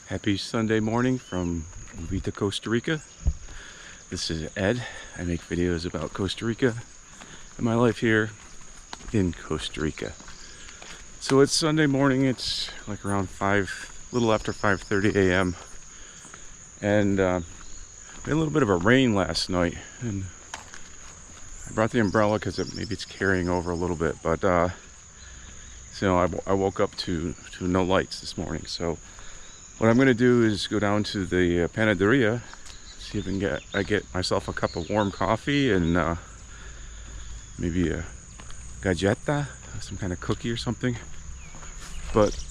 Happy Sunday morning from Uvita, Costa Rica. This is Ed. I make videos about Costa Rica and my life here in Costa Rica. So it's Sunday morning, it's like around 5, a little after 5:30 a.m. And we had a little bit of a rain last night, and I brought the umbrella because maybe it's carrying over a little bit, but so I woke up to no lights this morning. So what I'm going to do is go down to the Panadaria, see if I can get myself a cup of warm coffee and maybe a galleta, some kind of cookie or something. But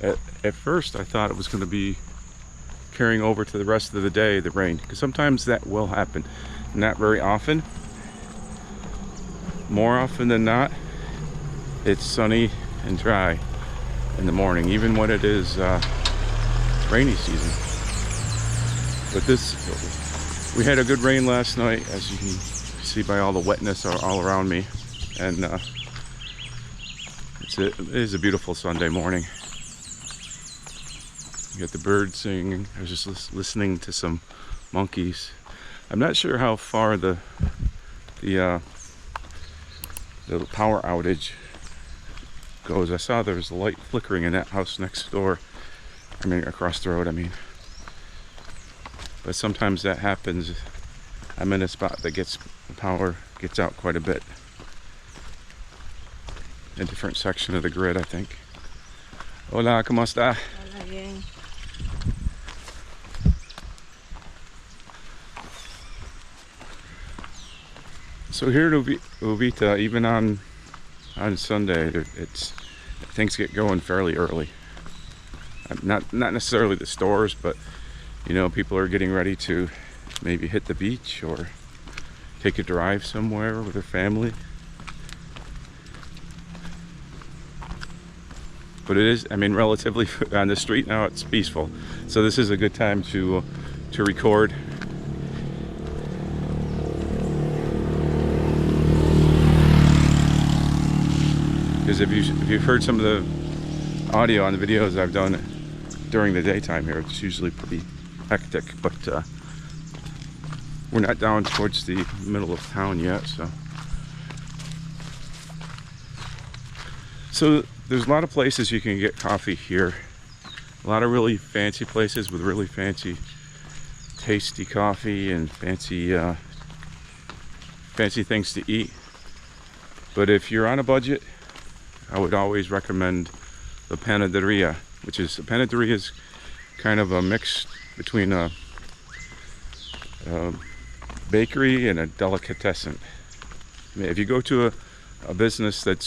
at first I thought it was going to be carrying over to the rest of the day, the rain, because sometimes that will happen. Not very often. More often than not, it's sunny and dry in the morning, even when it is rainy season. But we had a good rain last night, as you can see by all the wetness all around me, and it is a beautiful Sunday morning. You got the birds singing. I was just listening to some monkeys. I'm not sure how far the power outage goes. I saw there was a light flickering in that house next door. I mean, across the road, I mean. But sometimes that happens. I'm in a spot that the power gets out quite a bit. A different section of the grid, I think. Hola, ¿cómo está? Hola, bien. So here at Uvita, even on Sunday, things get going fairly early. Not necessarily the stores, but you know, people are getting ready to maybe hit the beach or take a drive somewhere with their family. But it is, I mean, relatively on the street now, it's peaceful. So this is a good time to record. Because if you've heard some of the audio on the videos I've done during the daytime here, it's usually pretty hectic, but we're not down towards the middle of town yet, so there's a lot of places you can get coffee here. A lot of really fancy places with really fancy tasty coffee and fancy things to eat. But if you're on a budget, I would always recommend the Panadaria, Panadaria is kind of a mix between a bakery and a delicatessen. I mean, if you go to a business that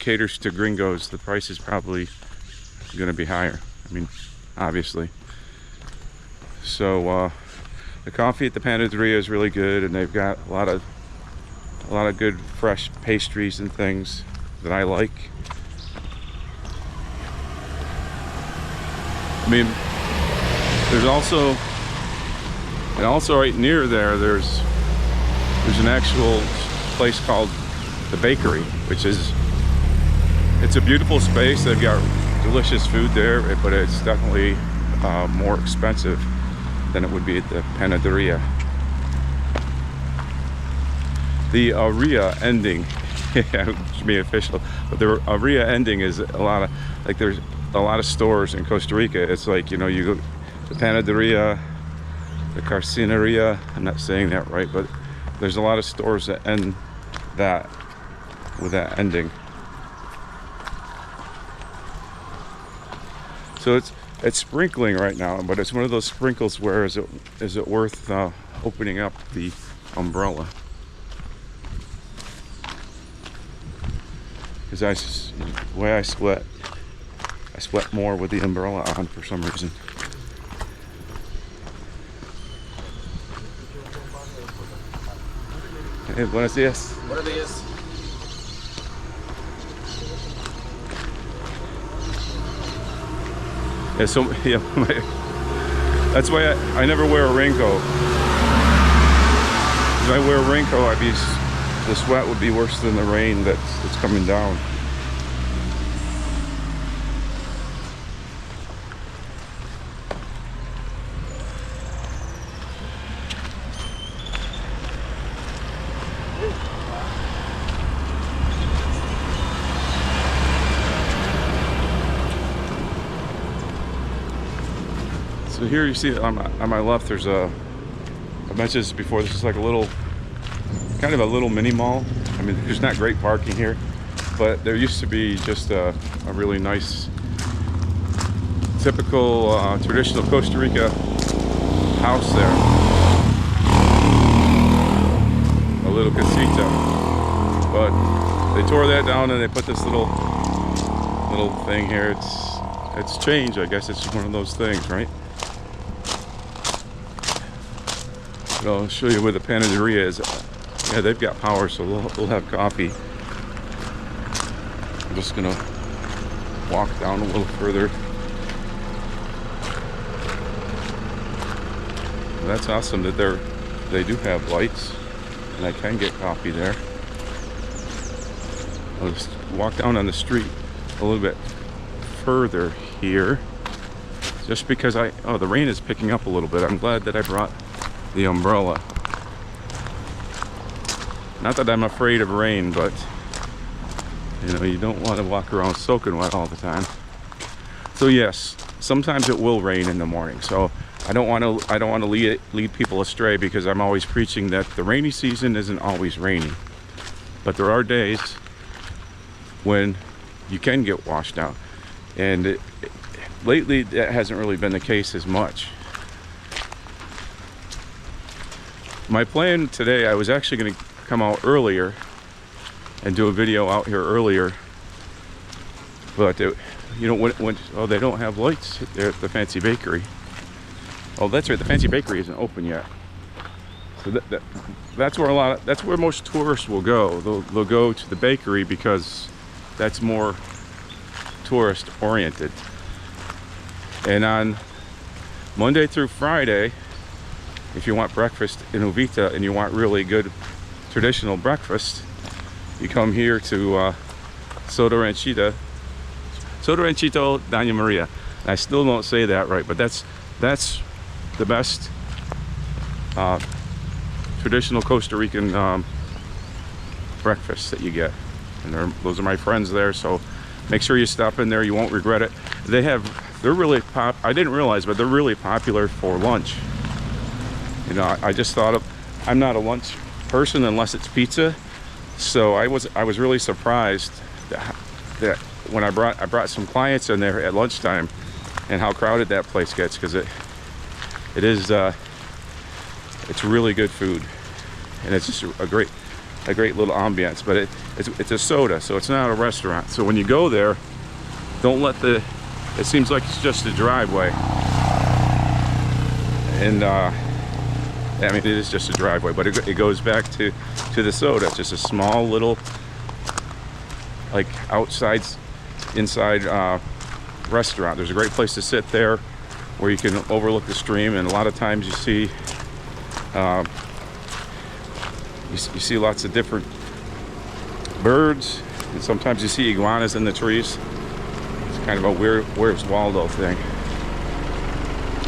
caters to gringos, the price is probably going to be higher. I mean, obviously. So the coffee at the Panadaria is really good, and they've got a lot of good fresh pastries and things that I like. I mean, there's also right near there's an actual place called the bakery, it's a beautiful space. They've got delicious food there, but it's definitely more expensive than it would be at the Panadaria. The Aria ending, yeah, it should be official, but the Aria ending is there's a lot of stores in Costa Rica. It's like, you know, you go the Panadaria, the Carcineria, I'm not saying that right, but there's a lot of stores that end with that ending. So it's sprinkling right now, but it's one of those sprinkles where is it worth opening up the umbrella? Because the way I sweat more with the umbrella on for some reason. Hey, buenos días. Buenos días. Yeah, so yeah, that's why I never wear a raincoat. If I wear a raincoat, the sweat would be worse than the rain that's coming down. So here you see on my left, there's I mentioned this before, this is like a little, kind of a little mini mall. I mean, there's not great parking here, but there used to be just a really nice, typical traditional Costa Rica house there. A little casita. But they tore that down and they put this little thing here. It's changed, I guess. It's one of those things, right? But I'll show you where the Panadaria is. Yeah, they've got power, so we'll have coffee. I'm just gonna walk down a little further. That's awesome that they do have lights, and I can get coffee there. I'll just walk down on the street a little bit further here, just because the rain is picking up a little bit. I'm glad that I brought the umbrella. Not that I'm afraid of rain, but you know, you don't want to walk around soaking wet all the time. So yes, sometimes it will rain in the morning. So I don't want to lead people astray, because I'm always preaching that the rainy season isn't always rainy. But there are days when you can get washed out, and lately that hasn't really been the case as much. My plan today, I was actually going to come out earlier and do a video out here earlier, but you know, when oh, they don't have lights there at the fancy bakery. Oh, that's right, the fancy bakery isn't open yet. So that's where most tourists will go. They'll go to the bakery because that's more tourist oriented. And on Monday through Friday, if you want breakfast in Uvita and you want really good traditional breakfast, you come here to Soto Ranchito Doña Maria. I still don't say that right, but that's the best traditional Costa Rican breakfast that you get. And those are my friends there, so make sure you stop in there. You won't regret it. They're really I didn't realize, but they're really popular for lunch. You know, I just thought I'm not a lunch person unless it's pizza. So I was really surprised that when I brought some clients in there at lunchtime, and how crowded that place gets, because it's really good food, and it's just a great little ambiance. But it's a soda, so it's not a restaurant. So when you go there, don't let it seems like it's just a driveway, and I mean, it is just a driveway, but it goes back to the soda. It's just a small little, like, inside restaurant. There's a great place to sit there where you can overlook the stream, and a lot of times you see lots of different birds, and sometimes you see iguanas in the trees. It's kind of a Where's Waldo thing.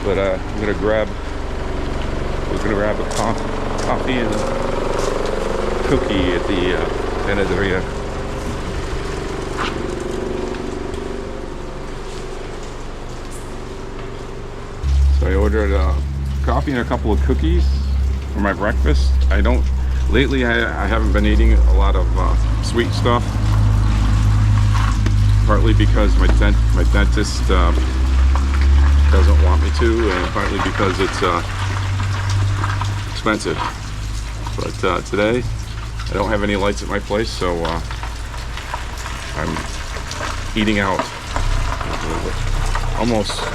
But we're gonna grab a coffee and a cookie at the Panadaria. So I ordered coffee and a couple of cookies for my breakfast. Lately I haven't been eating a lot of sweet stuff, partly because my dentist doesn't want me to, and partly because it's expensive. But today I don't have any lights at my place, so I'm eating out a little bit.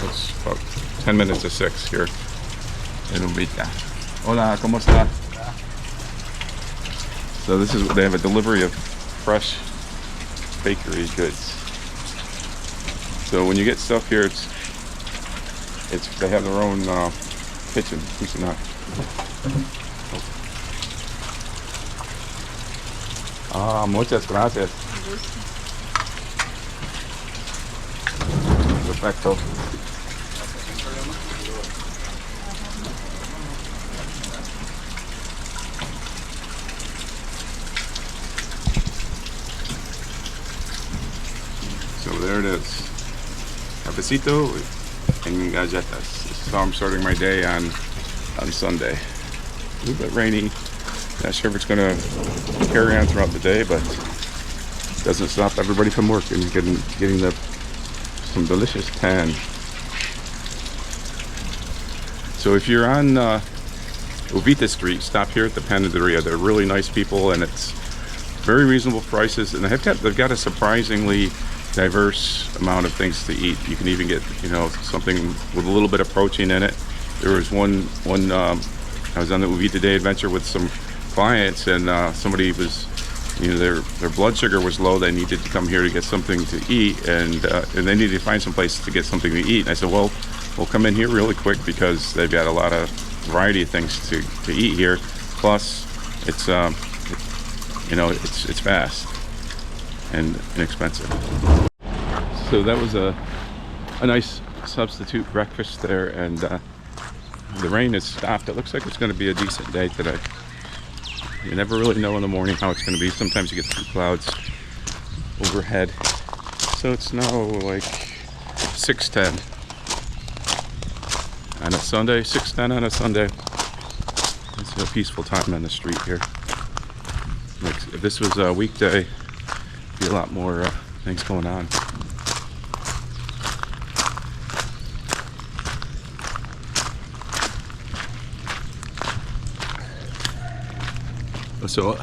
It's about 10 minutes to 6 here in Uvita. Hola, ¿cómo está? So they have a delivery of fresh bakery goods. So when you get stuff here, they have their own kitchen. Muchas gracias. Perfecto. So there it is. Cafecito. en galletas. This is how I'm starting my day on Sunday. A little bit rainy. Not sure if it's gonna carry on throughout the day, but it doesn't stop everybody from working, getting some delicious pan. So if you're on Uvita Street, stop here at the Panadaria. They're really nice people, and it's very reasonable prices, and they've got a surprisingly diverse amount of things to eat. You can even get, you know, something with a little bit of protein in it. There was one I was on the Uvita Day adventure with some clients, and somebody was, you know, their blood sugar was low. They needed to come here to get something to eat, and they needed to find some place to get something to eat. And I said, well, we'll come in here really quick because they've got a lot of variety of things to eat here. Plus, it's you know, it's fast and inexpensive. So that was a nice substitute breakfast there, and the rain has stopped. It looks like it's going to be a decent day today. You never really know in the morning how it's going to be. Sometimes you get some clouds overhead. So it's now like 6:10 on a Sunday. 6:10 on a Sunday. It's a peaceful time on the street here. Like, if this was a weekday, there'd be a lot more things going on. So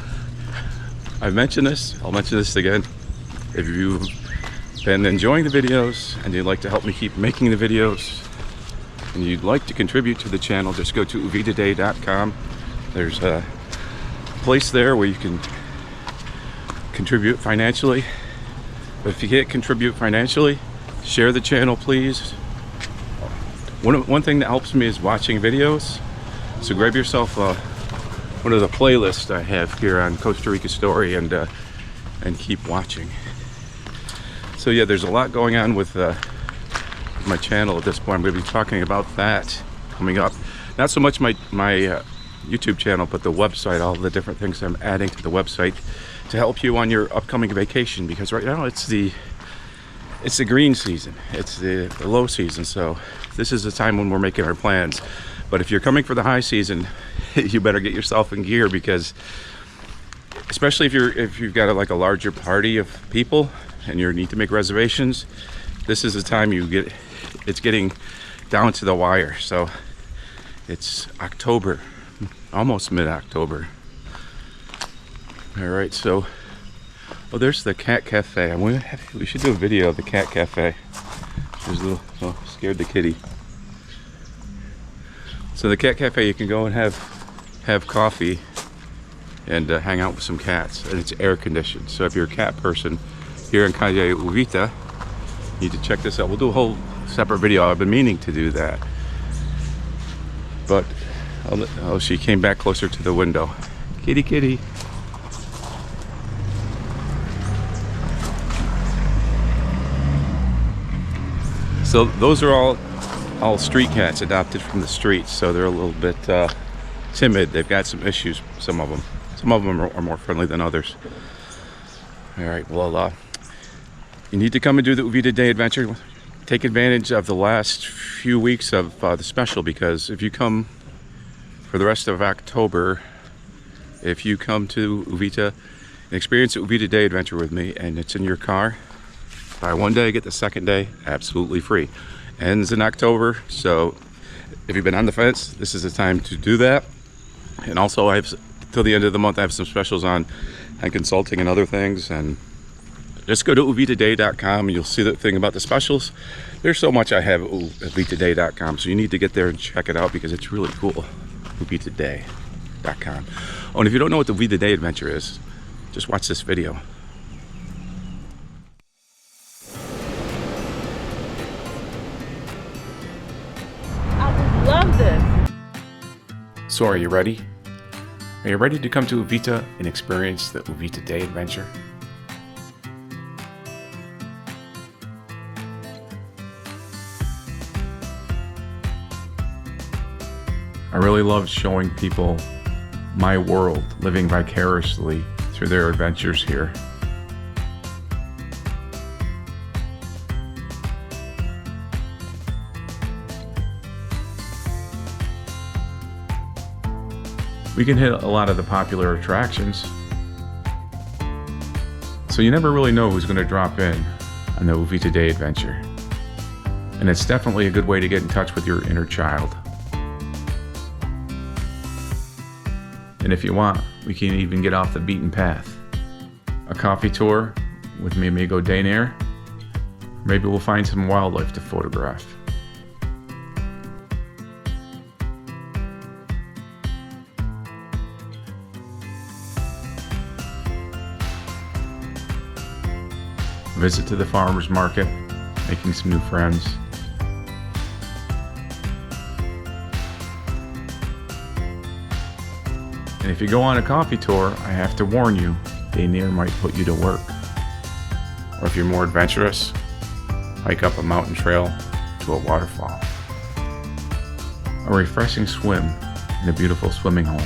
I've mentioned this, I'll mention this again. If you've been enjoying the videos and you'd like to help me keep making the videos and you'd like to contribute to the channel, just go to uvitaday.com. There's a place there where you can contribute financially. But if you can't contribute financially, share the channel, please. One thing that helps me is watching videos. So grab yourself one of the playlists I have here on Costa Rica Story and keep watching. So yeah, there's a lot going on with my channel at this point. I'm going to be talking about that coming up. Not so much my YouTube channel, but the website, all the different things I'm adding to the website to help you on your upcoming vacation, because right now it's the green season, it's the low season, so this is the time when we're making our plans. But if you're coming for the high season, you better get yourself in gear, because especially if you've got a larger party of people and you need to make reservations, this is the time it's getting down to the wire. So it's October, almost mid-October. All right, so there's the Cat Cafe. We should do a video of the Cat Cafe. There's a little, scared the kitty. So the Cat Cafe, you can go and have coffee and hang out with some cats, and it's air conditioned. So if you're a cat person here in Calle Uvita, you need to check this out. We'll do a whole separate video. I've been meaning to do that, but she came back closer to the window. Kitty, kitty. So those are all street cats adopted from the streets, so they're a little bit timid. They've got some issues, some of them. Some of them are more friendly than others. All right, well, you need to come and do the Uvita Day adventure. Take advantage of the last few weeks of the special, because if you come for the rest of October, if you come to Uvita and experience the Uvita Day adventure with me, and it's in your car, buy one day, get the second day absolutely free. Ends in October, so if you've been on the fence, this is the time to do that. And also, I have till the end of the month, I have some specials on consulting and other things. And just go to uvitaday.com and you'll see the thing about the specials. There's so much I have at uvitaday.com, so you need to get there and check it out, because it's really cool. uvitaday.com. Oh, and if you don't know what the Uvita Day adventure is, just watch this video. Love this. So are you ready? Are you ready to come to Uvita and experience the Uvita Day adventure? I really love showing people my world, living vicariously through their adventures here. We can hit a lot of the popular attractions, so you never really know who's going to drop in on the Uvita Day adventure. And it's definitely a good way to get in touch with your inner child. And if you want, we can even get off the beaten path. A coffee tour with mi amigo Dainair. Maybe we'll find some wildlife to photograph. Visit to the farmer's market, making some new friends. And if you go on a coffee tour, I have to warn you, Dainair might put you to work. Or if you're more adventurous, hike up a mountain trail to a waterfall. A refreshing swim in a beautiful swimming hole.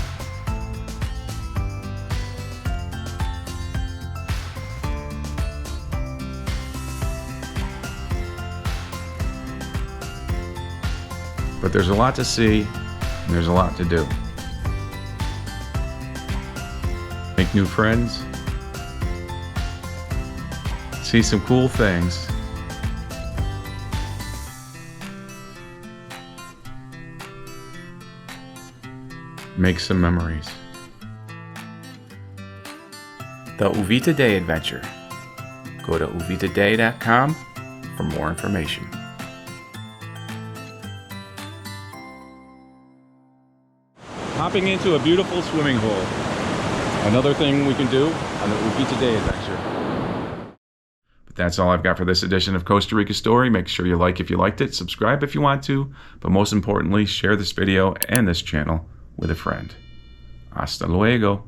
But there's a lot to see, and there's a lot to do. Make new friends, see some cool things, make some memories. The Uvita Day Adventure. Go to uvitaday.com for more information. Hopping into a beautiful swimming hole. Another thing we can do on the Uvita Day Adventure. But that's all I've got for this edition of Costa Rica Story. Make sure you like if you liked it, subscribe if you want to, but most importantly, share this video and this channel with a friend. Hasta luego.